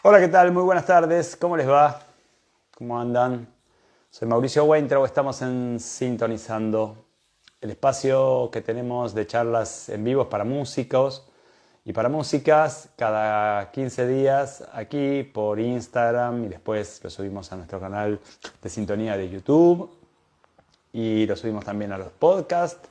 Hola, ¿qué tal? Muy buenas tardes. ¿Cómo les va? ¿Cómo andan? Soy Mauricio Weintraub. Estamos en Sintonizando, el espacio que tenemos de charlas en vivos para músicos y para músicas cada 15 días aquí por Instagram y después lo subimos a nuestro canal de sintonía de YouTube y lo subimos también a los podcasts.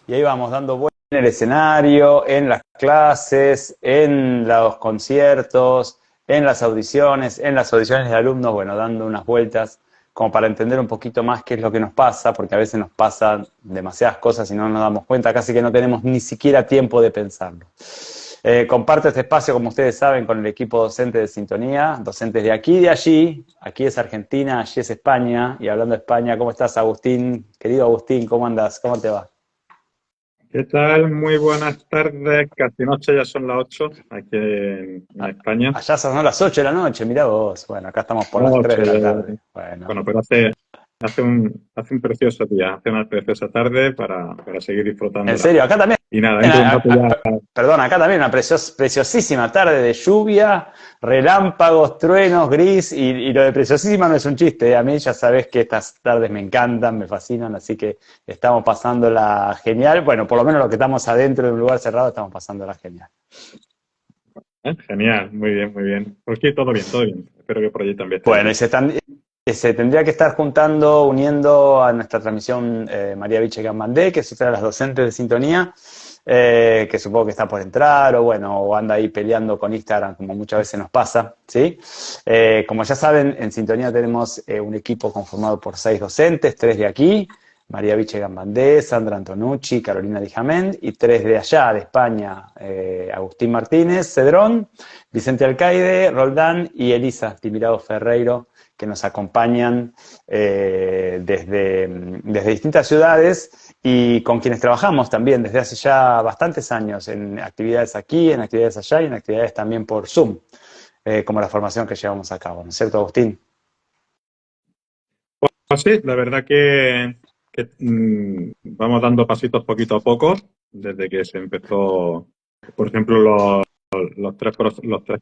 Y ahí vamos dando vueltas en el escenario, en las clases, en los conciertos, en las audiciones de alumnos, bueno, dando unas vueltas como para entender un poquito más qué es lo que nos pasa, porque a veces nos pasan demasiadas cosas y no nos damos cuenta, casi que no tenemos ni siquiera tiempo de pensarlo. Comparto este espacio, como ustedes saben, con el equipo docente de Sintonía, docentes de aquí y de allí. Aquí es Argentina, allí es España. Y hablando de España, ¿cómo estás, Agustín? Querido Agustín, ¿cómo andas? ¿Cómo te va? ¿Qué tal? Muy buenas tardes, casi noche, ya son las 8 aquí en España. Allá son las 8 de la noche, mirá vos. Bueno, acá estamos por las 3 8 de la tarde. Bueno, bueno, pero hace un precioso día, hace una preciosa tarde para seguir en disfrutándola. serio, acá también, Y nada, dentro de un rato ya. perdón, acá también una preciosísima tarde de lluvia, relámpagos, truenos, gris, y lo de preciosísima no es un chiste. A mí ya sabés que estas tardes me encantan, me fascinan, así que estamos pasándola genial. Bueno, por lo menos los que estamos adentro de un lugar cerrado estamos pasándola genial. Genial, muy bien, muy bien. Pues sí, todo bien, todo bien. Espero que por allí también esté Bueno, bien. se tendría que estar juntando, uniendo a nuestra transmisión María Viche Gambandé, que es otra de las docentes de Sintonía, que supongo que está por entrar, o bueno, o anda ahí peleando con Instagram, como muchas veces nos pasa, ¿sí? Como ya saben, en Sintonía tenemos un equipo conformado por 6 docentes, 3 de aquí, María Viche Gambandé, Sandra Antonucci, Carolina Dijamén, y 3 de allá, de España, Agustín Martínez, Cedrón, Vicente Alcaide, Roldán y Elisa Timirado Ferreiro, que nos acompañan desde distintas ciudades y con quienes trabajamos también desde hace ya bastantes años en actividades aquí, en actividades allá y en actividades también por Zoom, como la formación que llevamos a cabo, ¿no es cierto, Agustín? Pues sí, la verdad que vamos dando pasitos poquito a poco desde que se empezó, por ejemplo, los tres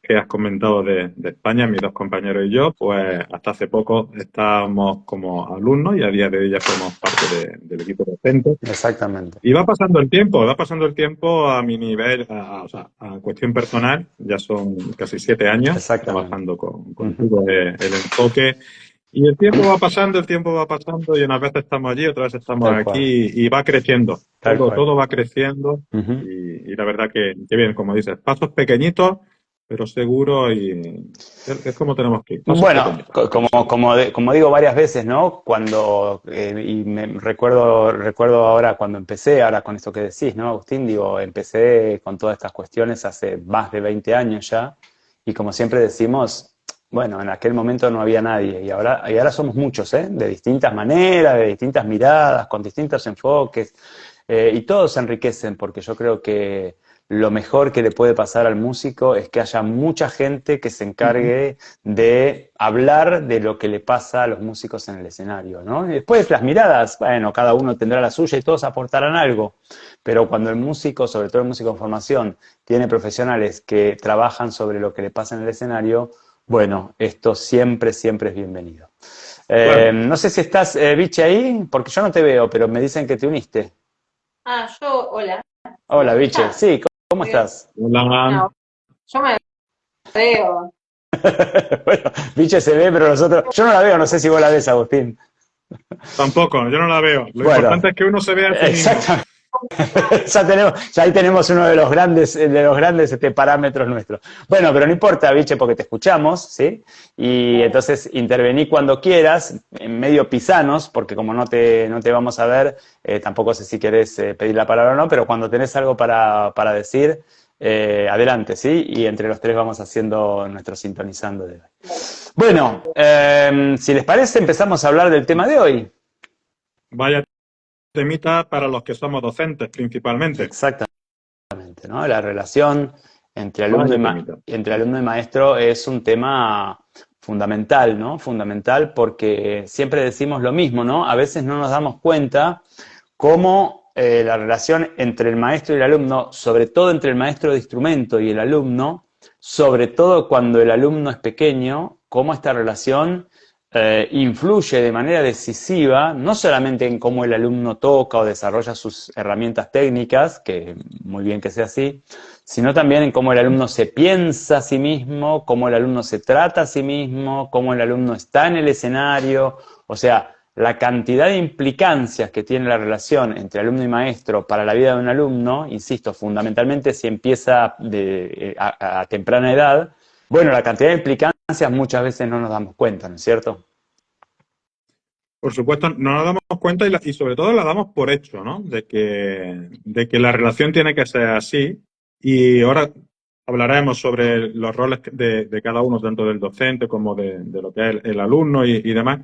que has comentado de España, mis dos compañeros y yo, pues hasta hace poco estábamos como alumnos y a día de hoy ya formamos parte del equipo docente. Exactamente, Y va pasando el tiempo a mi nivel, o sea, a cuestión personal, ya son casi 7 años exactamente. trabajando Uh -huh. contigo el enfoque. Y el tiempo va pasando y unas veces estamos allí, otras veces estamos Tal cual, aquí y va creciendo. tal cual. Todo va creciendo Uh -huh. y la verdad que bien, como dices, pasos pequeñitos, pero seguros y es como tenemos que ir, pasos Bueno, pequeñitos, pero seguros. como digo varias veces, ¿no? Cuando, y me recuerdo ahora cuando empecé, ahora con esto que decís, ¿no, Agustín? Digo, empecé con todas estas cuestiones hace más de 20 años ya, y como siempre decimos, bueno, en aquel momento no había nadie, y ahora somos muchos, ¿eh? De distintas maneras, de distintas miradas, con distintos enfoques, y todos se enriquecen, porque yo creo que lo mejor que le puede pasar al músico es que haya mucha gente que se Ujú. encargue de hablar de lo que le pasa a los músicos en el escenario, ¿no? Y después las miradas, bueno, cada uno tendrá la suya y todos aportarán algo, pero cuando el músico, sobre todo el músico en formación, tiene profesionales que trabajan sobre lo que le pasa en el escenario, bueno, esto siempre, siempre es bienvenido. Claro. No sé si estás, Vichy, ahí, porque yo no te veo, pero me dicen que te uniste. Hola, ¿se me Hola, Vichy. escucha? Sí, ¿cómo Muy bien. estás? Hola. No, yo me veo. Bueno, Vichy se ve, pero nosotros, yo no la veo, no sé si vos la ves, Agustín. Tampoco, yo no la veo. Lo Bueno, importante es que uno se vea a sí mismo. exactamente. Ya ahí tenemos uno de los grandes parámetros nuestros. Bueno, pero no importa, Viche, porque te escuchamos, ¿sí? Y entonces intervení cuando quieras, en medio pisanos, porque como no te vamos a ver, tampoco sé si querés pedir la palabra o no, pero cuando tenés algo para decir, adelante, ¿sí? Y entre los tres vamos haciendo nuestro sintonizando de hoy. Bueno, si les parece, empezamos a hablar del tema de hoy. Vaya temita para los que somos docentes principalmente. Exactamente. ¿No? La relación Vaya temita. entre alumno y maestro es un tema fundamental, ¿no? Fundamental porque siempre decimos lo mismo, ¿no? A veces no nos damos cuenta cómo la relación entre el maestro y el alumno, sobre todo entre el maestro de instrumento y el alumno, sobre todo cuando el alumno es pequeño, cómo esta relación influye de manera decisiva, no solamente en cómo el alumno toca o desarrolla sus herramientas técnicas, que muy bien que sea así, sino también en cómo el alumno se piensa a sí mismo, cómo el alumno se trata a sí mismo, cómo el alumno está en el escenario, o sea, la cantidad de implicancias que tiene la relación entre alumno y maestro para la vida de un alumno, insisto, fundamentalmente si empieza a temprana edad, bueno, la cantidad de implicancias muchas veces no nos damos cuenta, ¿no es cierto? Por supuesto, no nos damos cuenta y sobre todo la damos por hecho, ¿no? De que la relación tiene que ser así. Y ahora hablaremos sobre los roles de cada uno, tanto del docente como de lo que es el alumno y demás.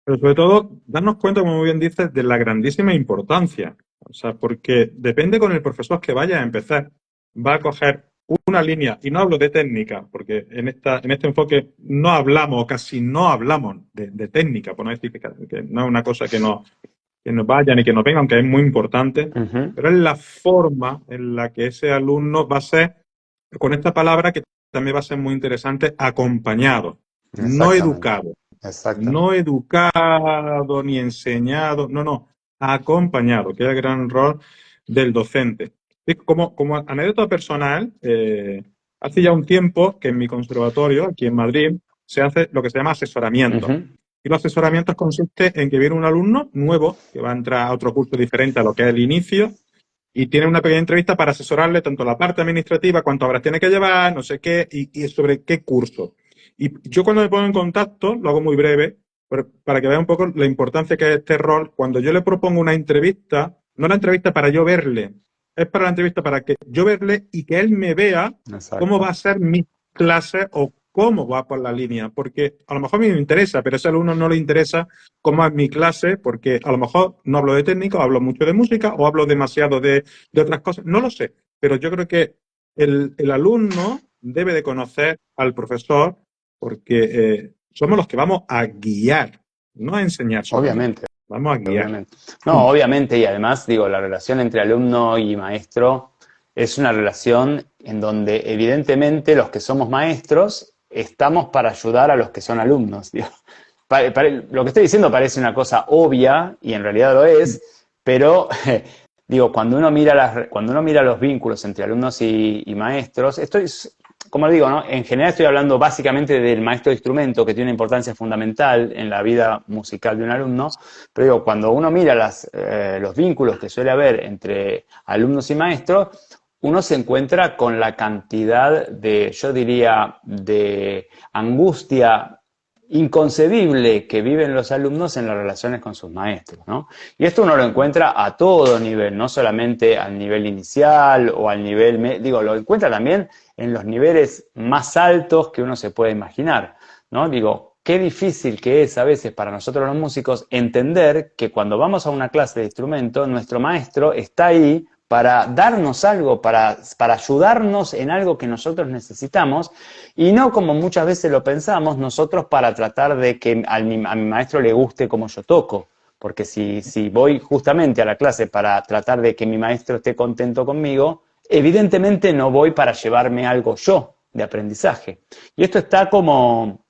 Pero sobre todo, darnos cuenta, como muy bien dices, de la grandísima importancia. O sea, porque depende con el profesor que vaya a empezar. Va a coger una línea, y no hablo de técnica, porque en este enfoque no hablamos, o casi no hablamos de técnica, por no decir que no es una cosa que nos vaya ni que nos venga, aunque es muy importante, pero es la forma en la que ese alumno va a ser, con esta palabra que también va a ser muy interesante, acompañado, no educado. No educado ni enseñado, no, acompañado, que es el gran rol del docente. Y como anécdota personal, hace ya un tiempo que en mi conservatorio, aquí en Madrid, se hace lo que se llama asesoramiento. Y los asesoramientos consiste en que viene un alumno nuevo que va a entrar a otro curso diferente a lo que es el inicio y tiene una pequeña entrevista para asesorarle tanto la parte administrativa, cuántas horas tiene que llevar, no sé qué, y sobre qué curso. Y yo cuando me pongo en contacto, lo hago muy breve, para que vea un poco la importancia que es este rol. Cuando yo le propongo una entrevista, no la entrevista para yo verle, es para la entrevista para que yo verle y que él me vea cómo va a ser mi clase o cómo va por la línea. Porque a lo mejor a mí me interesa, pero a ese alumno no le interesa cómo es mi clase, porque a lo mejor no hablo de técnica, o hablo mucho de música, o hablo demasiado de otras cosas. No lo sé, pero yo creo que el alumno debe de conocer al profesor porque somos los que vamos a guiar, no a enseñar solamente. Obviamente. Vamos a guiar. Obviamente. No, obviamente, y además, digo, la relación entre alumno y maestro es una relación en donde evidentemente los que somos maestros estamos para ayudar a los que son alumnos. Digo, lo que estoy diciendo parece una cosa obvia, y en realidad lo es, pero digo, cuando uno mira los vínculos entre alumnos y maestros, esto es, como digo, ¿no? En general estoy hablando básicamente del maestro de instrumento, que tiene una importancia fundamental en la vida musical de un alumno, pero digo, cuando uno mira los vínculos que suele haber entre alumnos y maestros, uno se encuentra con la cantidad de, yo diría, de angustia inconcebible que viven los alumnos en las relaciones con sus maestros, ¿no? Y esto uno lo encuentra a todo nivel, no solamente al nivel inicial o al nivel, digo, lo encuentra también en los niveles más altos que uno se puede imaginar, ¿no? Digo, qué difícil que es a veces para nosotros los músicos entender que cuando vamos a una clase de instrumento, nuestro maestro está ahí para darnos algo, para ayudarnos en algo que nosotros necesitamos, y no como muchas veces lo pensamos, nosotros para tratar de que a mi maestro le guste como yo toco. Porque si voy justamente a la clase para tratar de que mi maestro esté contento conmigo, evidentemente no voy para llevarme algo yo de aprendizaje. Y esto está como,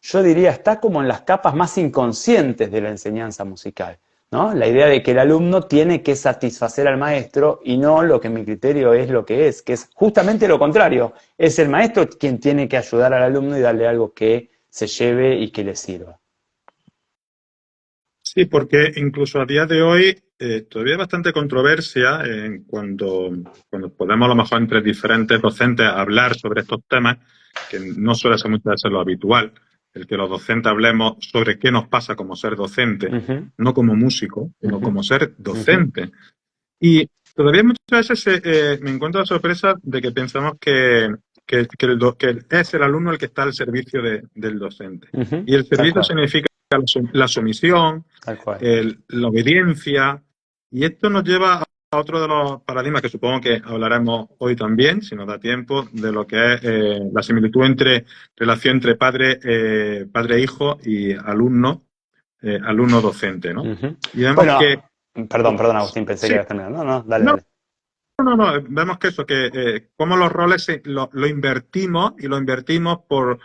yo diría, está como en las capas más inconscientes de la enseñanza musical, ¿no? La idea de que el alumno tiene que satisfacer al maestro y no lo que en mi criterio es lo que es justamente lo contrario. Es el maestro quien tiene que ayudar al alumno y darle algo que se lleve y que le sirva. Sí, porque incluso a día de hoy todavía hay bastante controversia cuando podemos a lo mejor entre diferentes docentes hablar sobre estos temas, que no suele ser muchas veces lo habitual, el que los docentes hablemos sobre qué nos pasa como ser docente, no como músico, sino como ser docente. Y todavía muchas veces me encuentro la sorpresa de que pensamos que es el alumno el que está al servicio del docente. Y el servicio significa la sumisión, la obediencia, y esto nos lleva a otro de los paradigmas que supongo que hablaremos hoy también, si nos da tiempo, de lo que es la similitud relación entre padre-hijo y alumno-docente, ¿no? Y vemos bueno, Perdón, Agustín, pensé que ibas a terminar. No, dale. no, vemos que eso, que cómo los roles lo invertimos y lo invertimos por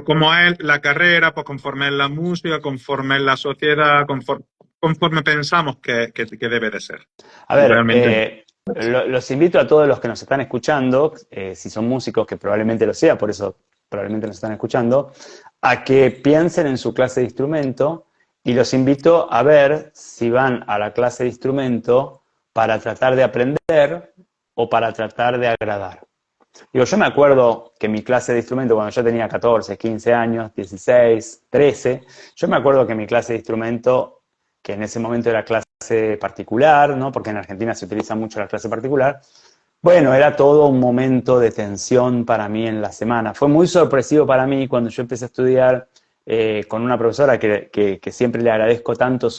cómo es la carrera, por conforme es la música, conforme es la sociedad, conforme pensamos que debe de ser. A Y ver, realmente, los invito a todos los que nos están escuchando, si son músicos, que probablemente lo sea, por eso probablemente nos están escuchando, a que piensen en su clase de instrumento y los invito a ver si van a la clase de instrumento para tratar de aprender o para tratar de agradar. Digo, yo me acuerdo que mi clase de instrumento, cuando yo tenía 14, 15 años, 16, 13, yo me acuerdo que mi clase de instrumento, que en ese momento era clase particular, ¿no? Porque en Argentina se utiliza mucho la clase particular, bueno, era todo un momento de tensión para mí en la semana. Fue muy sorpresivo para mí cuando yo empecé a estudiar con una profesora que siempre le agradezco tanto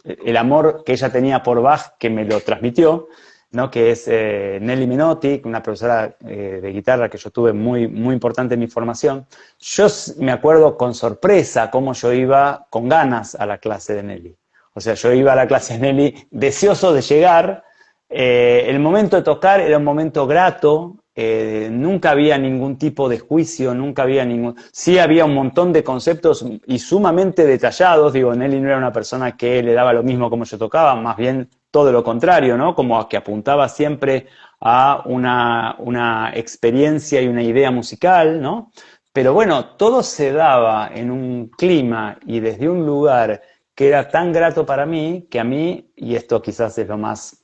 el amor que ella tenía por Bach, que me lo transmitió, ¿no? Que es Nelly Menotti, una profesora de guitarra que yo tuve muy, muy importante en mi formación. Yo me acuerdo con sorpresa cómo yo iba con ganas a la clase de Nelly. O sea, yo iba a la clase de Nelly deseoso de llegar. El momento de tocar era un momento grato, nunca había ningún tipo de juicio, nunca había ningún... Sí había un montón de conceptos y sumamente detallados. Digo, Nelly no era una persona que le daba lo mismo como yo tocaba, más bien todo lo contrario, ¿no? Como que apuntaba siempre a una experiencia y una idea musical, ¿no? Pero bueno, todo se daba en un clima y desde un lugar que era tan grato para mí, que a mí, y esto quizás es lo más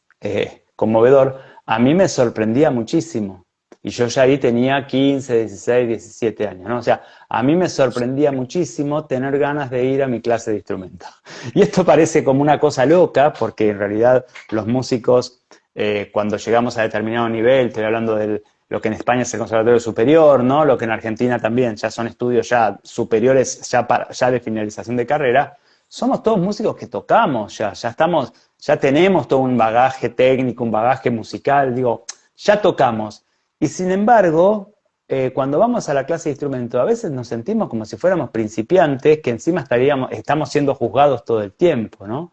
conmovedor, a mí me sorprendía muchísimo. Y yo ya ahí tenía 15, 16, 17 años, ¿no? O sea, a mí me sorprendía muchísimo tener ganas de ir a mi clase de instrumento. Y esto parece como una cosa loca, porque en realidad los músicos, cuando llegamos a determinado nivel, estoy hablando de lo que en España es el conservatorio superior, ¿no? Lo que en Argentina también ya son estudios ya superiores, ya de finalización de carrera, somos todos músicos que tocamos ya estamos, ya tenemos todo un bagaje técnico, un bagaje musical, digo, ya tocamos. Y sin embargo, cuando vamos a la clase de instrumento, a veces nos sentimos como si fuéramos principiantes, que encima estamos siendo juzgados todo el tiempo, ¿no?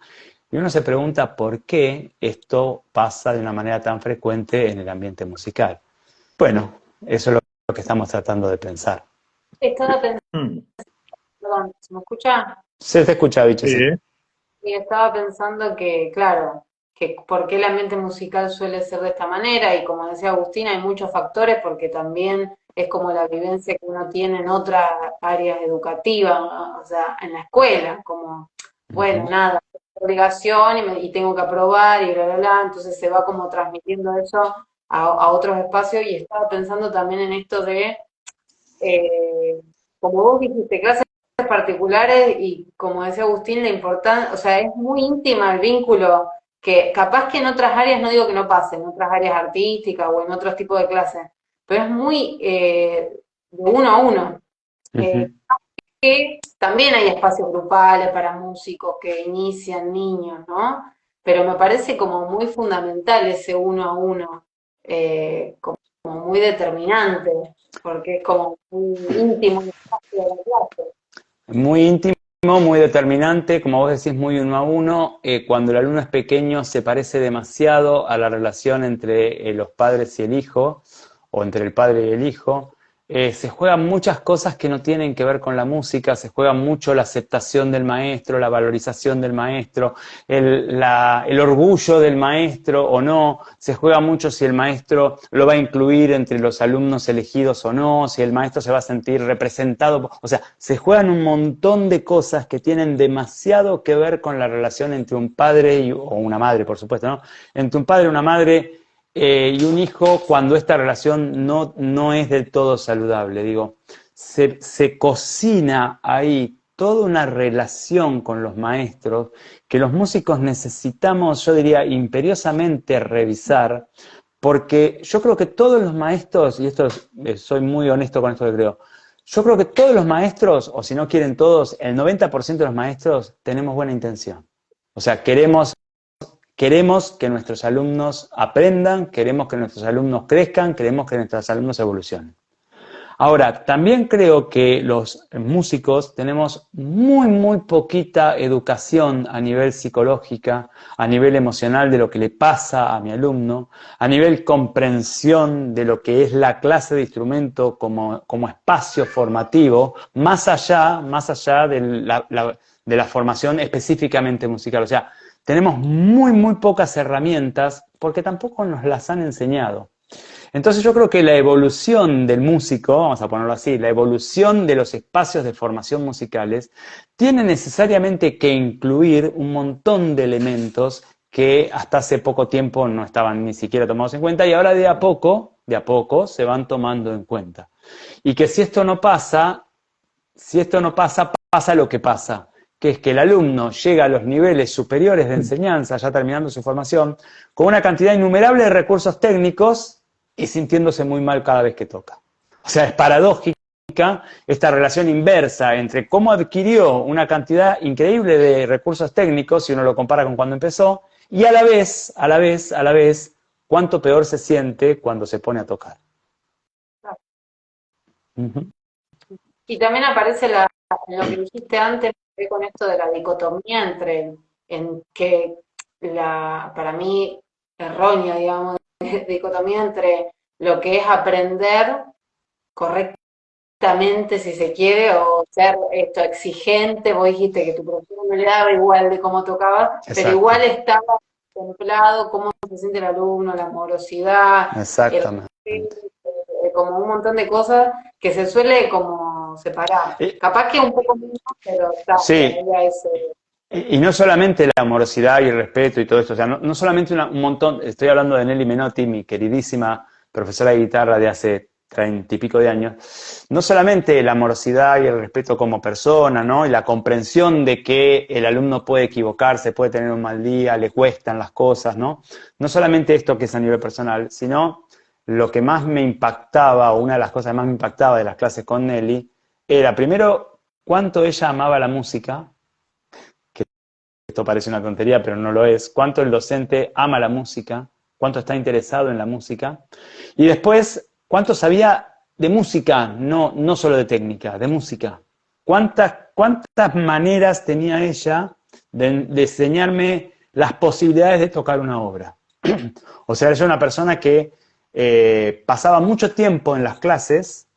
Y uno se pregunta por qué esto pasa de una manera tan frecuente en el ambiente musical. Bueno, eso es lo que estamos tratando de pensar. Estaba pensando, perdón, ¿se me escucha? Se te escucha, bicho, sí. sí, Y estaba pensando que, claro, que por qué el ambiente musical suele ser de esta manera, y como decía Agustina, hay muchos factores porque también es como la vivencia que uno tiene en otras áreas educativas, ¿no? O sea, en la escuela, como, bueno, nada, obligación y tengo que aprobar y bla, bla, bla, entonces se va como transmitiendo eso a otros espacios, y estaba pensando también en esto de, eh, como vos dijiste, clases particulares, y como decía Agustín, la importancia, o sea, es muy íntima el vínculo, que capaz que en otras áreas, no digo que no pase, en otras áreas artísticas o en otros tipos de clases, pero es muy de uno a uno. Eh, que también hay espacios grupales para músicos que inician niños, ¿no? Pero me parece como muy fundamental ese uno a uno, como muy determinante, porque es como muy íntimo el espacio de la clase. Muy íntimo, muy determinante, como vos decís, muy uno a uno. Cuando el alumno es pequeño se parece demasiado a la relación entre los padres y el hijo, o entre el padre y el hijo. Se juegan muchas cosas que no tienen que ver con la música, se juega mucho la aceptación del maestro, la valorización del maestro, el orgullo del maestro o no, se juega mucho si el maestro lo va a incluir entre los alumnos elegidos o no, si el maestro se va a sentir representado, o sea, se juegan un montón de cosas que tienen demasiado que ver con la relación entre un padre o una madre, por supuesto, ¿no? Entre un padre y una madre y un hijo, cuando esta relación no es del todo saludable. Digo, se cocina ahí toda una relación con los maestros que los músicos necesitamos, yo diría, imperiosamente revisar, porque yo creo que todos los maestros, y esto soy muy honesto con esto que creo, yo creo que todos los maestros, o si no quieren todos, el 90% de los maestros tenemos buena intención. O sea, queremos que nuestros alumnos aprendan, queremos que nuestros alumnos crezcan, queremos que nuestros alumnos evolucionen. Ahora, también creo que los músicos tenemos muy poquita educación a nivel psicológica, a nivel emocional de lo que le pasa a mi alumno, a nivel comprensión de lo que es la clase de instrumento como espacio formativo, más allá de la formación específicamente musical. O sea, tenemos muy pocas herramientas porque tampoco nos las han enseñado. Entonces yo creo que la evolución del músico, vamos a ponerlo así, la evolución de los espacios de formación musicales, tiene necesariamente que incluir un montón de elementos que hasta hace poco tiempo no estaban ni siquiera tomados en cuenta y ahora de a poco se van tomando en cuenta. Y que si esto no pasa, pasa lo que pasa, que es que el alumno llega a los niveles superiores de enseñanza, ya terminando su formación, con una cantidad innumerable de recursos técnicos y sintiéndose muy mal cada vez que toca. O sea, es paradójica esta relación inversa entre cómo adquirió una cantidad increíble de recursos técnicos, si uno lo compara con cuando empezó, y a la vez, cuánto peor se siente cuando se pone a tocar. Uh-huh. Y también aparece en lo que dijiste antes, con esto de la dicotomía para mí, errónea, digamos, dicotomía entre lo que es aprender correctamente, si se quiere, o ser exigente. Vos dijiste que tu profesor no le daba igual de cómo tocaba, pero igual estaba contemplado cómo se siente el alumno, la amorosidad, como un montón de cosas que se suele como separar. Capaz que un poco menos, pero está, sí. Y no solamente la amorosidad y el respeto y todo esto, o sea, no solamente un montón, estoy hablando de Nelly Menotti, mi queridísima profesora de guitarra de hace 30 y pico de años, no solamente la amorosidad y el respeto como persona, ¿no? Y la comprensión de que el alumno puede equivocarse, puede tener un mal día, le cuestan las cosas, ¿no? No solamente esto que es a nivel personal, sino lo que más me impactaba, o una de las cosas que más me impactaba de las clases con Nelly, era primero cuánto ella amaba la música. Esto parece una tontería, pero no lo es. Cuánto el docente ama la música, cuánto está interesado en la música. Y después, cuánto sabía de música, no solo de técnica, de música. Cuántas maneras tenía ella de enseñarme las posibilidades de tocar una obra. O sea, era una persona que pasaba mucho tiempo en las clases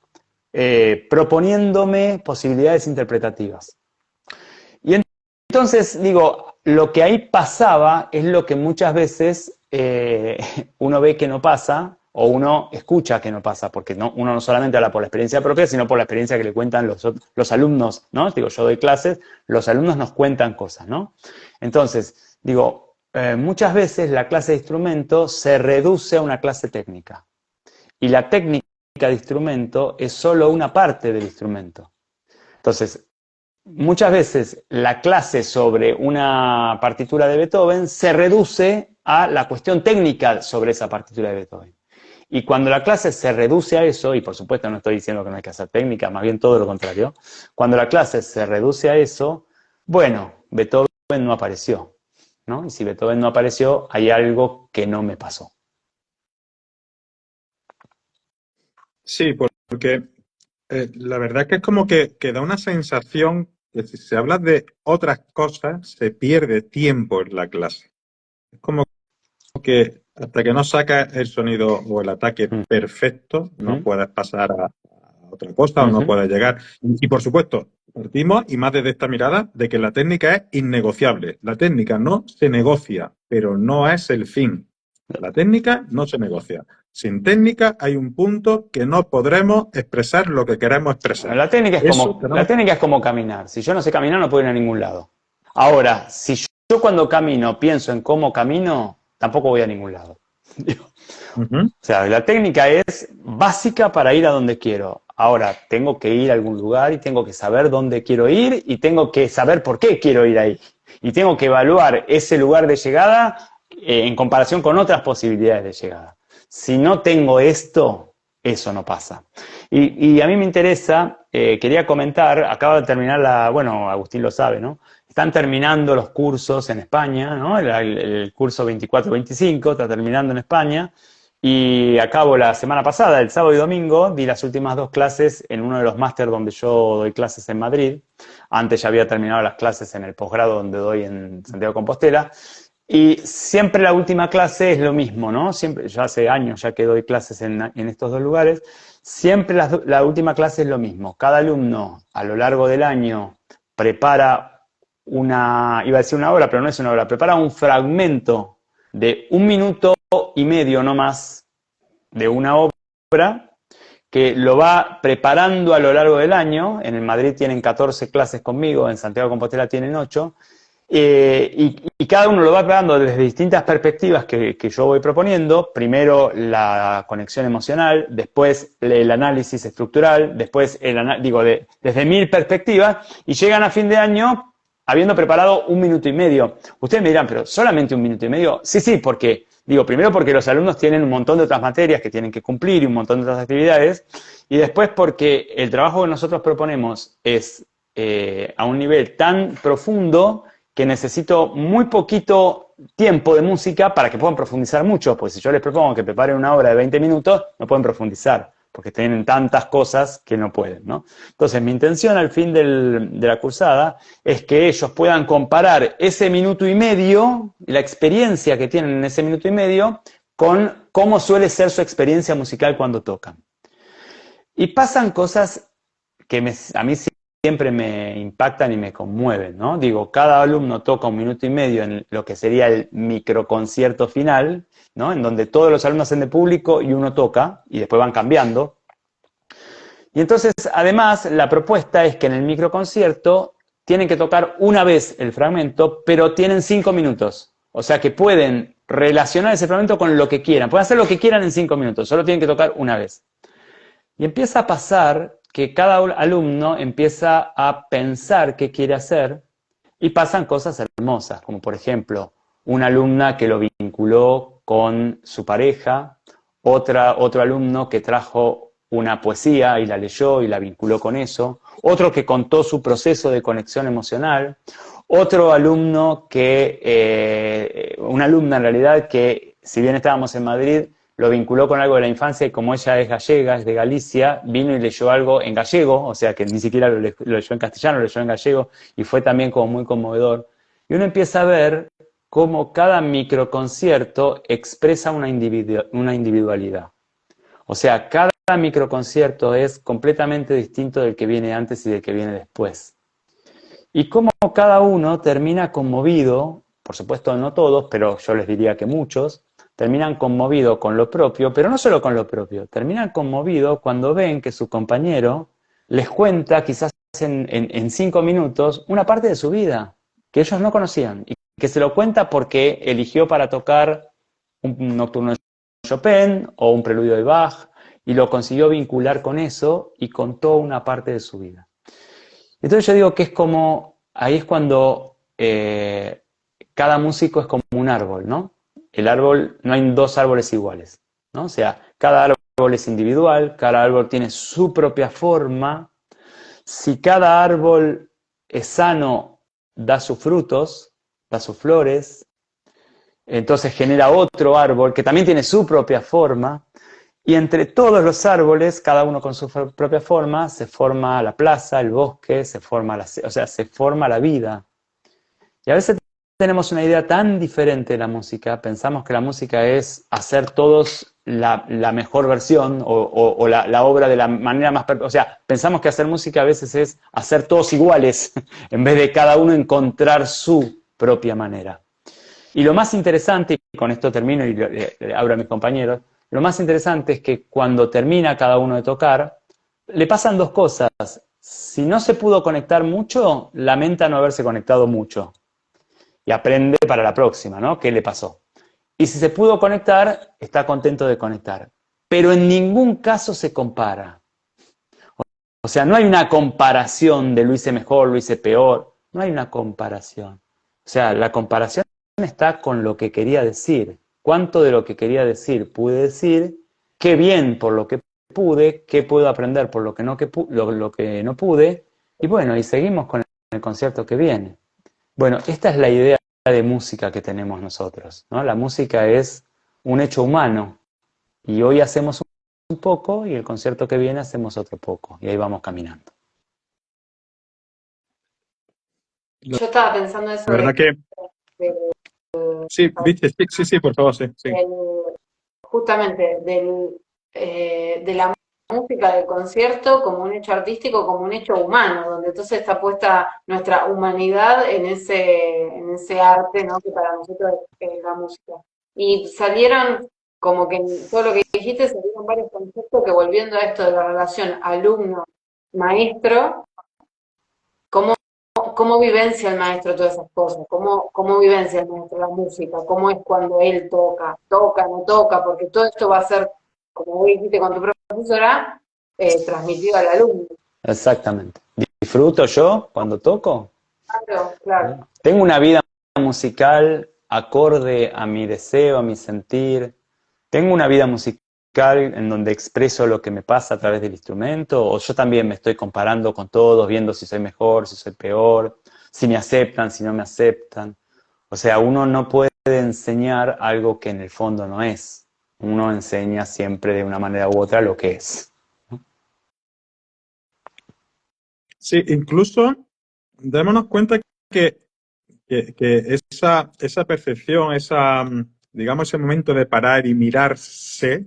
proponiéndome posibilidades interpretativas. Y entonces, digo, lo que ahí pasaba es lo que muchas veces uno ve que no pasa o uno escucha que no pasa, porque uno no solamente habla por la experiencia propia, sino por la experiencia que le cuentan los alumnos, ¿no? Digo, yo doy clases, los alumnos nos cuentan cosas, ¿no? Entonces, digo, muchas veces la clase de instrumento se reduce a una clase técnica. Y la técnica de instrumento es solo una parte del instrumento. Entonces, muchas veces la clase sobre una partitura de Beethoven se reduce a la cuestión técnica sobre esa partitura de Beethoven. Y cuando la clase se reduce a eso, y por supuesto no estoy diciendo que no hay que hacer técnica, más bien todo lo contrario, cuando la clase se reduce a eso, bueno, Beethoven no apareció, ¿no? Y si Beethoven no apareció, hay algo que no me pasó. Sí, porque la verdad es que es como que da una sensación que si se habla de otras cosas, se pierde tiempo en la clase. Es como que hasta que no sacas el sonido o el ataque perfecto, no puedes pasar a otra cosa o no puedes llegar. Y por supuesto, partimos, y más desde esta mirada, de que la técnica es innegociable. La técnica no se negocia, pero no es el fin. La técnica no se negocia. Sin técnica hay un punto que no podremos expresar lo que queremos expresar. La técnica es como caminar. Si yo no sé caminar, no puedo ir a ningún lado. Ahora, si yo cuando camino pienso en cómo camino, tampoco voy a ningún lado. O sea, la técnica es básica para ir a donde quiero. Ahora, tengo que ir a algún lugar y tengo que saber dónde quiero ir y tengo que saber por qué quiero ir ahí. Y tengo que evaluar ese lugar de llegada en comparación con otras posibilidades de llegada. Si no tengo esto, eso no pasa. Y a mí me interesa, quería comentar, acabo de terminar bueno, Agustín lo sabe, ¿no? Están terminando los cursos en España, ¿no? El curso 24-25 está terminando en España. Y acabo la semana pasada, el sábado y domingo, di las últimas 2 clases en uno de los máster donde yo doy clases en Madrid. Antes ya había terminado las clases en el posgrado donde doy en Santiago de Compostela. Y siempre la última clase es lo mismo, ¿no? Siempre, ya hace años ya que doy clases en estos 2 lugares. Siempre la última clase es lo mismo. Cada alumno a lo largo del año prepara iba a decir una obra, pero no es una obra, prepara un fragmento de 1 minuto y medio no más de una obra que lo va preparando a lo largo del año. En el Madrid tienen 14 clases conmigo, en Santiago de Compostela tienen 8, y cada uno lo va preparando desde distintas perspectivas que yo voy proponiendo. Primero la conexión emocional, después el análisis estructural, después desde 1000 perspectivas, y llegan a fin de año habiendo preparado 1 minuto y medio. Ustedes me dirán, pero ¿solamente 1 minuto y medio? Sí, porque, primero porque los alumnos tienen un montón de otras materias que tienen que cumplir y un montón de otras actividades, y después porque el trabajo que nosotros proponemos es a un nivel tan profundo que necesito muy poquito tiempo de música para que puedan profundizar mucho, pues si yo les propongo que preparen una obra de 20 minutos, no pueden profundizar, porque tienen tantas cosas que no pueden, ¿no? Entonces, mi intención al fin de la cursada es que ellos puedan comparar ese minuto y medio, la experiencia que tienen en ese minuto y medio, con cómo suele ser su experiencia musical cuando tocan. Y pasan cosas que a mí siempre me impactan y me conmueven, ¿no? Digo, cada alumno toca 1 minuto y medio en lo que sería el microconcierto final, ¿no? En donde todos los alumnos hacen de público y uno toca, y después van cambiando. Y entonces, además, la propuesta es que en el microconcierto tienen que tocar una vez el fragmento, pero tienen 5 minutos. O sea que pueden relacionar ese fragmento con lo que quieran. Pueden hacer lo que quieran en 5 minutos, solo tienen que tocar una vez. Y empieza a pasar que cada alumno empieza a pensar qué quiere hacer, y pasan cosas hermosas, como por ejemplo, una alumna que lo vinculó con su pareja, otro alumno que trajo una poesía y la leyó y la vinculó con eso, otro que contó su proceso de conexión emocional, otro alumno una alumna en realidad que, si bien estábamos en Madrid, lo vinculó con algo de la infancia, y como ella es gallega, es de Galicia, vino y leyó algo en gallego, o sea que ni siquiera lo leyó en castellano, lo leyó en gallego, y fue también como muy conmovedor. Y uno empieza a ver cómo cada microconcierto expresa una individualidad. O sea, cada microconcierto es completamente distinto del que viene antes y del que viene después. Y cómo cada uno termina conmovido, por supuesto no todos, pero yo les diría que muchos, terminan conmovidos con lo propio, pero no solo con lo propio, terminan conmovidos cuando ven que su compañero les cuenta, quizás en 5 minutos, una parte de su vida que ellos no conocían, y que se lo cuenta porque eligió para tocar un nocturno de Chopin o un preludio de Bach, y lo consiguió vincular con eso y contó una parte de su vida. Entonces yo digo que ahí es cuando cada músico es como un árbol, ¿no? El árbol, no hay 2 árboles iguales, ¿no? O sea, cada árbol es individual, cada árbol tiene su propia forma. Si cada árbol es sano, da sus frutos, da sus flores, entonces genera otro árbol que también tiene su propia forma, y entre todos los árboles, cada uno con su propia forma, se forma la plaza, el bosque, se forma la vida. Y a veces tenemos una idea tan diferente de la música, pensamos que la música es hacer todos la mejor versión o la obra de la manera más perfecta. O sea, pensamos que hacer música a veces es hacer todos iguales, en vez de cada uno encontrar su propia manera. Y lo más interesante, y con esto termino y le abro a mis compañeros, lo más interesante es que cuando termina cada uno de tocar, le pasan 2 cosas. Si no se pudo conectar mucho, lamenta no haberse conectado mucho. Y aprende para la próxima, ¿no? ¿Qué le pasó? Y si se pudo conectar, está contento de conectar. Pero en ningún caso se compara. O sea, no hay una comparación de lo hice mejor, lo hice peor. No hay una comparación. O sea, la comparación está con lo que quería decir. ¿Cuánto de lo que quería decir pude decir? ¿Qué bien por lo que pude? ¿Qué puedo aprender por lo que no pude? Y bueno, y seguimos con el concierto que viene. Bueno, esta es la idea de música que tenemos nosotros, ¿no? La música es un hecho humano, Y hoy hacemos un poco y el concierto que viene hacemos otro poco. Y ahí vamos caminando. Yo estaba pensando eso La verdad que de- sí, viste, sí, sí, sí, por favor, sí, sí. justamente de la música del concierto como un hecho artístico, como un hecho humano, donde entonces está puesta nuestra humanidad en ese arte, ¿no? Que para nosotros es la música. Y salieron, como que en todo lo que dijiste, salieron varios conceptos que volviendo a esto de la relación alumno-maestro, ¿cómo, cómo vivencia el maestro todas esas cosas? ¿Cómo vivencia el maestro la música? ¿Cómo es cuando él toca, no toca? Porque todo esto va a ser, como vos dijiste con tu profesora, transmitido al alumno. Exactamente. ¿Disfruto yo cuando toco? Claro, claro. Tengo una vida musical acorde a mi deseo, a mi sentir. Tengo una vida musical en donde expreso lo que me pasa a través del instrumento, o yo también me estoy comparando con todos, viendo si soy mejor, si soy peor, si me aceptan, si no me aceptan. O sea, uno no puede enseñar algo que en el fondo no es. Uno enseña siempre de una manera u otra lo que es. Sí, incluso démonos cuenta que esa percepción, digamos, ese momento de parar y mirarse,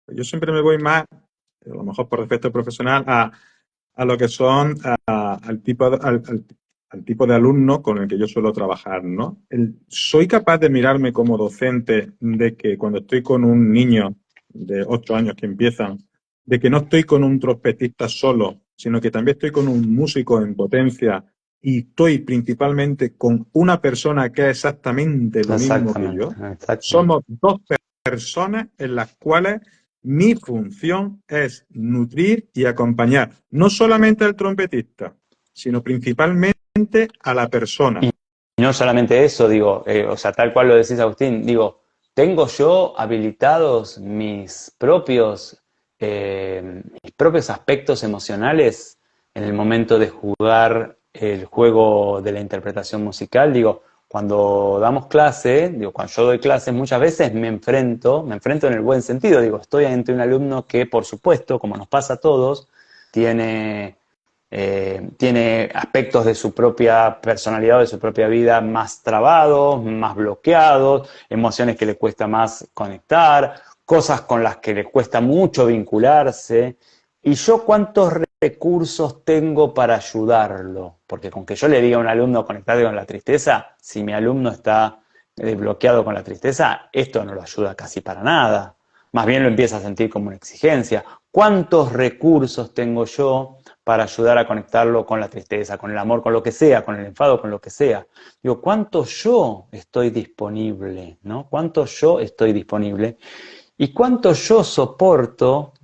yo siempre me voy más, a lo mejor por defecto profesional, a lo que son, al tipo de alumno con el que yo suelo trabajar, ¿no? Soy capaz de mirarme como docente de que cuando estoy con un niño de 8 años que empiezan, de que no estoy con un trompetista solo, sino que también estoy con un músico en potencia y estoy principalmente con una persona que es exactamente lo mismo que Exactamente, yo. exactamente. Somos dos personas en las cuales mi función es nutrir y acompañar no solamente al trompetista, sino principalmente a la persona. Y no solamente eso, digo, o sea, tal cual lo decís, Agustín, digo, ¿tengo yo habilitados mis propios aspectos emocionales en el momento de jugar el juego de la interpretación musical? Digo, cuando damos clase, digo, cuando yo doy clases, muchas veces me enfrento en el buen sentido, digo, estoy ante un alumno que, por supuesto, como nos pasa a todos, tiene aspectos de su propia personalidad o de su propia vida más trabados, más bloqueados, emociones que le cuesta más conectar, cosas con las que le cuesta mucho vincularse. ¿Y yo cuántos recursos tengo para ayudarlo? Porque con que yo le diga a un alumno conectado con la tristeza, si mi alumno está bloqueado con la tristeza, esto no lo ayuda casi para nada. Más bien lo empieza a sentir como una exigencia. ¿Cuántos recursos tengo yo para ayudar a conectarlo con la tristeza, con el amor, con lo que sea, con el enfado, con lo que sea? Digo, ¿cuánto yo estoy disponible? ¿No? ¿Cuánto yo estoy disponible? ¿Y cuánto yo soporto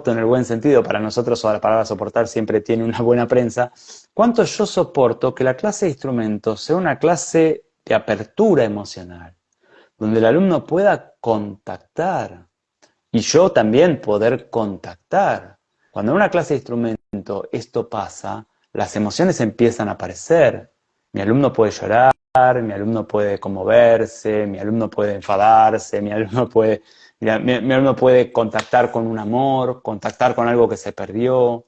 en el buen sentido, para nosotros la palabra soportar siempre tiene una buena prensa, cuánto yo soporto que la clase de instrumentos sea una clase de apertura emocional, donde el alumno pueda contactar y yo también poder contactar? Cuando en una clase de instrumento esto pasa, las emociones empiezan a aparecer. Mi alumno puede llorar, mi alumno puede conmoverse, mi alumno puede enfadarse, mi alumno puede contactar con un amor, contactar con algo que se perdió.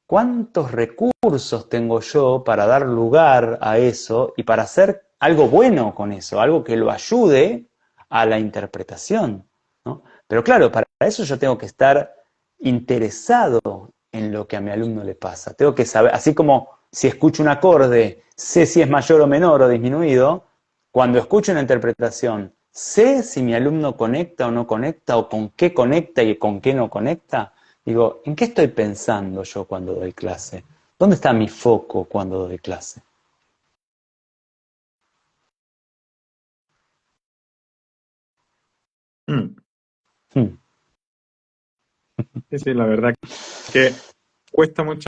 ¿Cuántos recursos tengo yo para dar lugar a eso y para hacer algo bueno con eso, algo que lo ayude a la interpretación, ¿no? Pero claro, para eso yo tengo que estar interesado en lo que a mi alumno le pasa. Tengo que saber, así como si escucho un acorde, sé si es mayor o menor o disminuido, cuando escucho una interpretación, sé si mi alumno conecta o no conecta, o con qué conecta y con qué no conecta. Digo, ¿en qué estoy pensando yo cuando doy clase? ¿Dónde está mi foco cuando doy clase? Mm. Hmm. Sí, sí, la verdad que cuesta muchas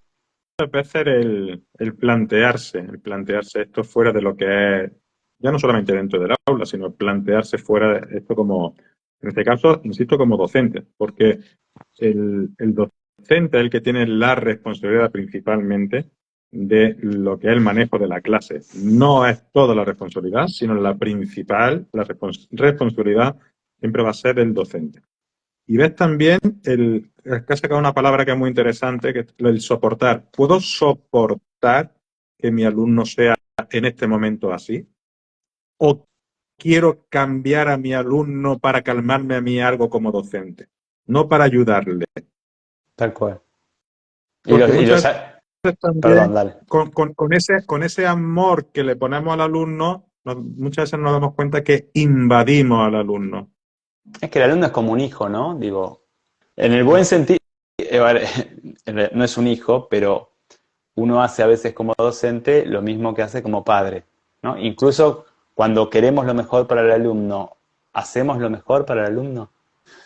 veces el plantearse esto fuera de lo que es, ya no solamente dentro del aula, sino plantearse fuera de esto como, en este caso, insisto, como docente, porque el docente es el que tiene la responsabilidad principalmente de lo que es el manejo de la clase. No es toda la responsabilidad, sino la principal, la responsabilidad siempre va a ser del docente. Y ves también que has sacado una palabra que es muy interesante, que es el soportar. ¿Puedo soportar que mi alumno sea en este momento así? ¿O quiero cambiar a mi alumno para calmarme a mí algo como docente? No para ayudarle. Tal cual. Y Porque los, y los, muchas veces perdón, también dale. con ese amor que le ponemos al alumno, muchas veces nos damos cuenta que invadimos al alumno. Es que el alumno es como un hijo, ¿no? Digo, en el buen sentido, no es un hijo, pero uno hace a veces como docente lo mismo que hace como padre, ¿no? Incluso cuando queremos lo mejor para el alumno, ¿hacemos lo mejor para el alumno?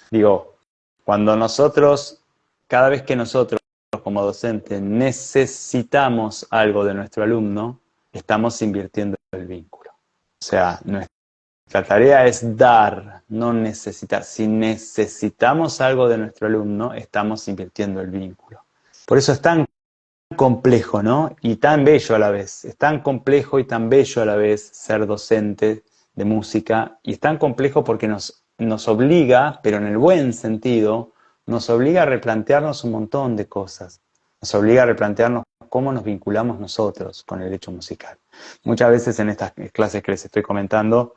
Digo, cuando nosotros, cada vez que nosotros como docentes necesitamos algo de nuestro alumno, estamos invirtiendo el vínculo. O sea, nuestra tarea es dar, no necesitar. Si necesitamos algo de nuestro alumno, estamos invirtiendo el vínculo. Por eso es tan complejo, ¿no? Y tan bello a la vez. Es tan complejo y tan bello a la vez ser docente de música. Y es tan complejo porque nos obliga, pero en el buen sentido, nos obliga a replantearnos un montón de cosas. Nos obliga a replantearnos cómo nos vinculamos nosotros con el hecho musical. Muchas veces en estas clases que les estoy comentando,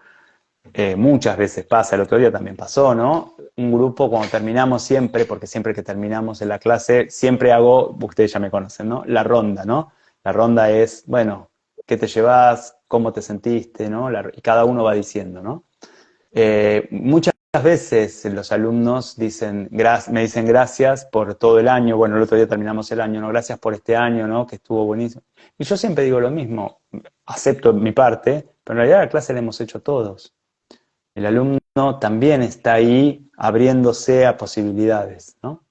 muchas veces pasa, el otro día también pasó, ¿no? Un grupo cuando terminamos siempre, porque siempre que terminamos en la clase, siempre hago, ustedes ya me conocen, ¿no? La ronda, ¿no? La ronda es, bueno, ¿qué te llevas? ¿Cómo te sentiste? ¿No? Y cada uno va diciendo, ¿no? Muchas veces los alumnos me dicen gracias por todo el año, bueno, el otro día terminamos el año, ¿no? Gracias por este año, ¿no? Que estuvo buenísimo. Y yo siempre digo lo mismo, acepto mi parte, pero en realidad la clase la hemos hecho todos. El alumno también está ahí abriéndose a posibilidades, ¿no?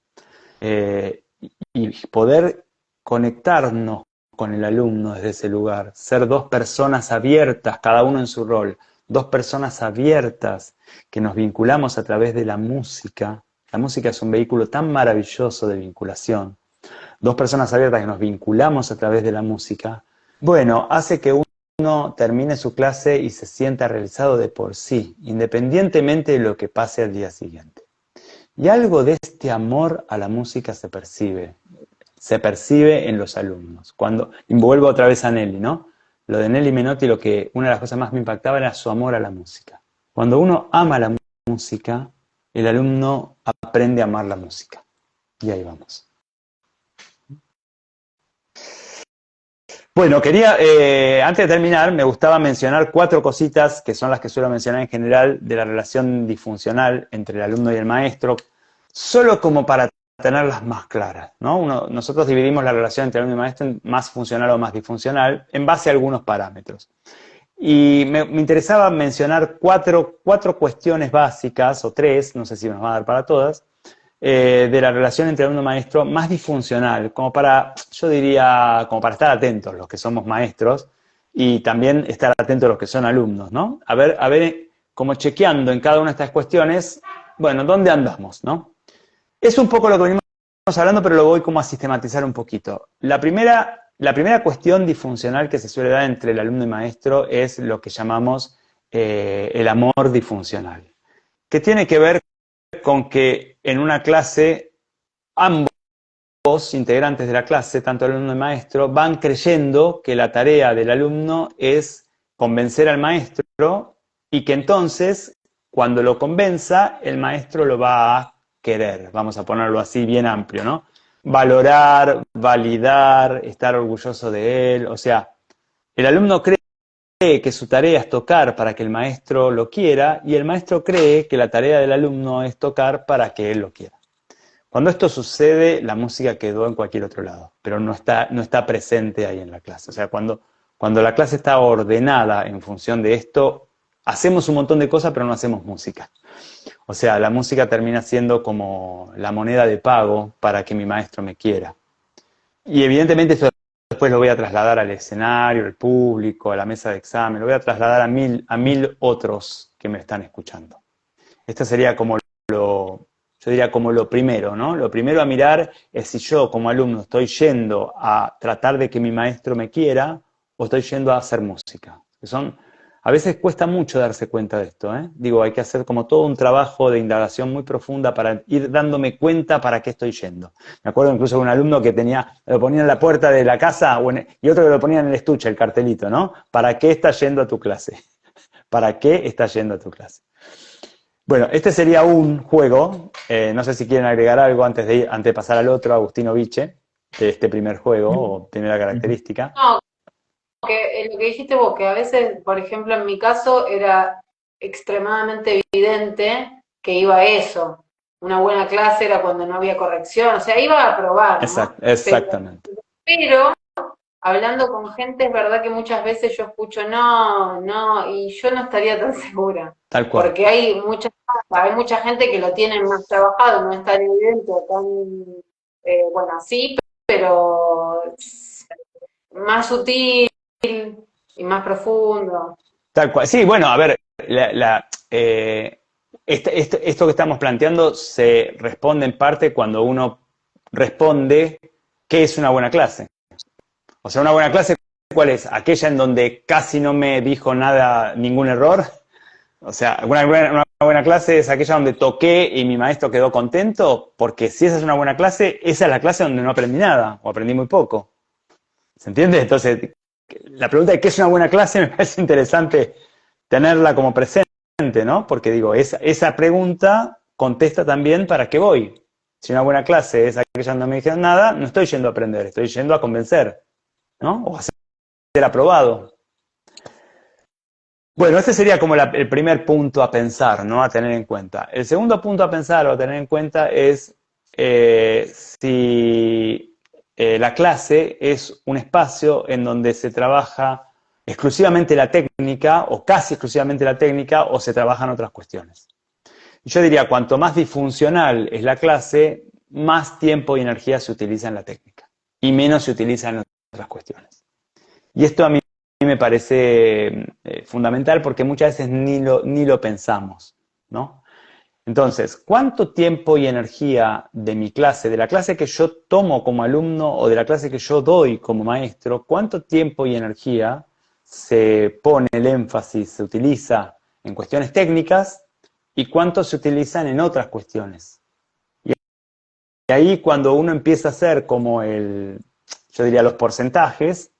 Y poder conectarnos con el alumno desde ese lugar, ser dos personas abiertas, cada uno en su rol, dos personas abiertas que nos vinculamos a través de la música. La música es un vehículo tan maravilloso de vinculación. Dos personas abiertas que nos vinculamos a través de la música, bueno, hace que uno termine su clase y se sienta realizado de por sí, independientemente de lo que pase al día siguiente. Y algo de este amor a la música se percibe en los alumnos. Y vuelvo otra vez a Nelly, ¿no? Lo de Nelly Menotti, una de las cosas más me impactaba era su amor a la música. Cuando uno ama la música, el alumno aprende a amar la música. Y ahí vamos. Bueno, antes de terminar, me gustaba mencionar 4 cositas que son las que suelo mencionar en general de la relación disfuncional entre el alumno y el maestro, solo como para tenerlas más claras, ¿no? Nosotros dividimos la relación entre alumno y maestro en más funcional o más disfuncional en base a algunos parámetros. Y me interesaba mencionar cuatro cuestiones básicas, o 3, no sé si nos va a dar para todas, de la relación entre alumno y maestro más disfuncional, yo diría, como para estar atentos los que somos maestros y también estar atentos los que son alumnos, ¿no? A ver, como chequeando en cada una de estas cuestiones, bueno, ¿dónde andamos, no? Es un poco lo que venimos hablando, pero lo voy como a sistematizar un poquito. La primera cuestión disfuncional que se suele dar entre el alumno y maestro es lo que llamamos el amor disfuncional, que tiene que ver con que en una clase ambos integrantes de la clase, tanto el alumno y el maestro, van creyendo que la tarea del alumno es convencer al maestro y que entonces, cuando lo convenza, el maestro lo va a querer, vamos a ponerlo así bien amplio, ¿no? Valorar, validar, estar orgulloso de él, o sea, el alumno cree que su tarea es tocar para que el maestro lo quiera y el maestro cree que la tarea del alumno es tocar para que él lo quiera. Cuando esto sucede, la música quedó en cualquier otro lado, pero no está presente ahí en la clase. O sea, cuando la clase está ordenada en función de esto, hacemos un montón de cosas, pero no hacemos música. O sea, la música termina siendo como la moneda de pago para que mi maestro me quiera. Y evidentemente esto después lo voy a trasladar al escenario, al público, a la mesa de examen, lo voy a trasladar a mil otros que me están escuchando. Esto sería como yo diría como lo primero, ¿no? Lo primero a mirar es si yo como alumno estoy yendo a tratar de que mi maestro me quiera o estoy yendo a hacer música. Que son A veces cuesta mucho darse cuenta de esto, ¿eh? Digo, hay que hacer como todo un trabajo de indagación muy profunda para ir dándome cuenta para qué estoy yendo. Me acuerdo incluso de un alumno que lo ponía en la puerta de la casa y otro que lo ponía en el estuche, el cartelito, ¿no? ¿Para qué estás yendo a tu clase? ¿Para qué estás yendo a tu clase? Bueno, este sería un juego. No sé si quieren agregar algo antes de pasar al otro, Agustino Viche, de este primer juego o primera característica. No, lo que dijiste vos, que a veces, por ejemplo, en mi caso era extremadamente evidente que iba a eso. Una buena clase era cuando no había corrección, o sea, iba a probar, ¿no? Exactamente. Pero hablando con gente, es verdad que muchas veces yo escucho no, no, y yo no estaría tan segura. Tal cual. Porque hay mucha gente que lo tiene más trabajado, no es tan evidente, tan, bueno, sí, pero más sutil y más profundo. Tal cual. Sí, bueno, a ver, esto que estamos planteando se responde en parte cuando uno responde qué es una buena clase. O sea, una buena clase, ¿cuál es? Aquella en donde casi no me dijo nada, ningún error. O sea, una buena clase es aquella donde toqué y mi maestro quedó contento, porque si esa es una buena clase, esa es la clase donde no aprendí nada o aprendí muy poco. ¿Se entiende? Entonces, la pregunta de qué es una buena clase me parece interesante tenerla como presente, ¿no? Porque digo, esa pregunta contesta también para qué voy. Si una buena clase es aquella donde no me dijeron nada, no estoy yendo a aprender, estoy yendo a convencer, ¿no? O a ser aprobado. Bueno, este sería como el primer punto a pensar, ¿no? A tener en cuenta. El segundo punto a pensar o a tener en cuenta es si la clase es un espacio en donde se trabaja exclusivamente la técnica o casi exclusivamente la técnica o se trabajan otras cuestiones. Yo diría, cuanto más disfuncional es la clase, más tiempo y energía se utiliza en la técnica y menos se utiliza en otras cuestiones. Y esto a mí me parece fundamental porque muchas veces ni lo pensamos, ¿no? Entonces, ¿cuánto tiempo y energía de mi clase, de la clase que yo tomo como alumno o de la clase que yo doy como maestro, cuánto tiempo y energía se pone el énfasis, se utiliza en cuestiones técnicas y cuánto se utilizan en otras cuestiones? Y ahí cuando uno empieza a hacer como yo diría los porcentajes,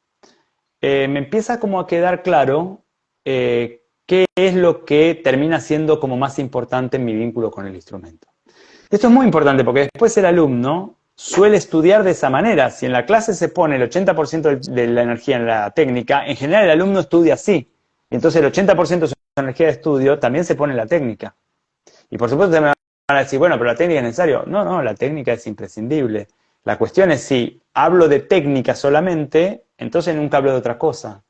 me empieza como a quedar claro qué es lo que termina siendo como más importante en mi vínculo con el instrumento. Esto es muy importante porque después el alumno suele estudiar de esa manera. Si en la clase se pone el 80% de la energía en la técnica, en general el alumno estudia así. Y entonces el 80% de su energía de estudio también se pone en la técnica. Y por supuesto me van a decir, bueno, pero la técnica es necesaria. No, no, la técnica es imprescindible. La cuestión es si hablo de técnica solamente, entonces nunca hablo de otra cosa.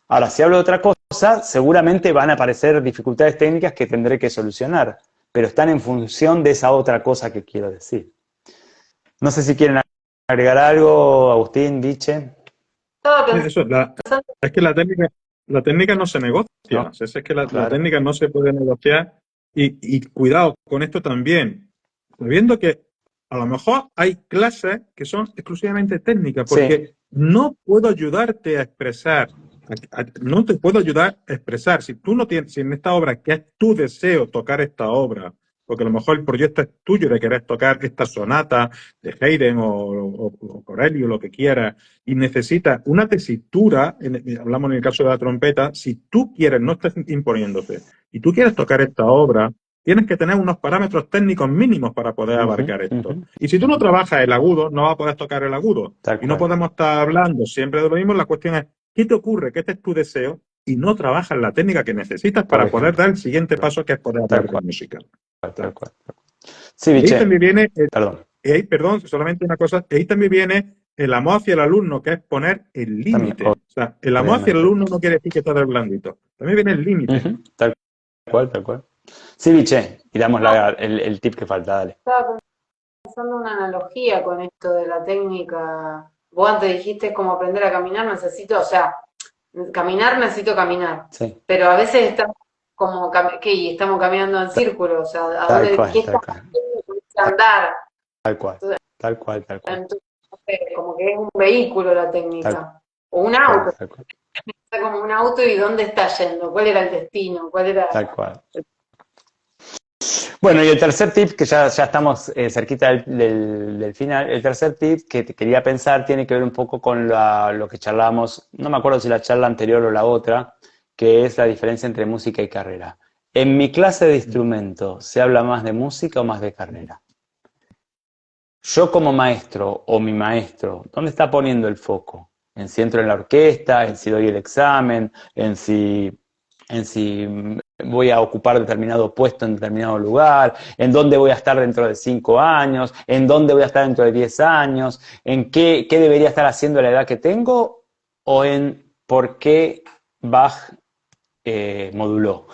Ahora, si hablo de otra cosa, seguramente van a aparecer dificultades técnicas que tendré que solucionar, pero están en función de esa otra cosa que quiero decir. No sé si quieren agregar algo, Agustín, Viche. Es que la técnica no se negocia. No, Es que la claro. técnica no se puede negociar. Y cuidado con esto también. Sabiendo que a lo mejor hay clases que son exclusivamente técnicas, porque Sí, no puedo ayudarte a expresar, no te puedo ayudar a expresar. Si tú no tienes, si en esta obra, que es tu deseo tocar esta obra, porque a lo mejor el proyecto es tuyo de querer tocar esta sonata de Haydn o Corelli o lo que quieras, y necesitas una tesitura, hablamos en el caso de la trompeta, si tú quieres, no estás imponiéndote, y tú quieres tocar esta obra, tienes que tener unos parámetros técnicos mínimos para poder abarcar esto. Y si tú no trabajas el agudo, no vas a poder tocar el agudo. Tal Y no cual. podemos estar hablando siempre de lo mismo. La cuestión es, ¿qué te ocurre? ¿Qué este es tu deseo? Y no trabajas la técnica que necesitas Por para poder ejemplo, dar el siguiente paso, que es poder tal hablar de cual, música. tal cual. Sí, Y ahí Viche, también viene, perdón. perdón, solamente una cosa, ahí también viene el amor hacia el alumno, que es poner el También, límite. O sea, el amor hacia el obviamente. alumno no quiere decir que todo es blandito. También viene el límite. Tal cual, tal cual. Sí, Viche, y damos No, el tip que falta, dale. estaba pensando una analogía con esto de la técnica. Vos antes dijiste como aprender a caminar, necesito, o sea, caminar necesito caminar, Sí, pero a veces estamos como, ¿qué? Estamos caminando en círculo, o sea, ¿a tal dónde, qué cual, tal estamos cual, haciendo con ese andar? tal cual, Entonces, tal cual, tal cual, no sé, como que es un vehículo la tal técnica, o un cual, auto, tal cual. como un auto y dónde está yendo, cuál era el destino, cuál era... Tal cual. Bueno, y el tercer tip, que ya estamos cerquita del final, el tercer tip que te quería pensar tiene que ver un poco con lo que charlábamos, no me acuerdo si la charla anterior o la otra, que es la diferencia entre música y carrera. En mi clase de instrumento, ¿se habla más de música o más de carrera? Yo como maestro o mi maestro, ¿dónde está poniendo el foco? ¿En si entro en la orquesta, en si doy el examen, en si voy a ocupar determinado puesto en determinado lugar, en dónde voy a estar dentro de 5 años, en dónde voy a estar dentro de 10 años, en qué debería estar haciendo a la edad que tengo, o en por qué Bach moduló?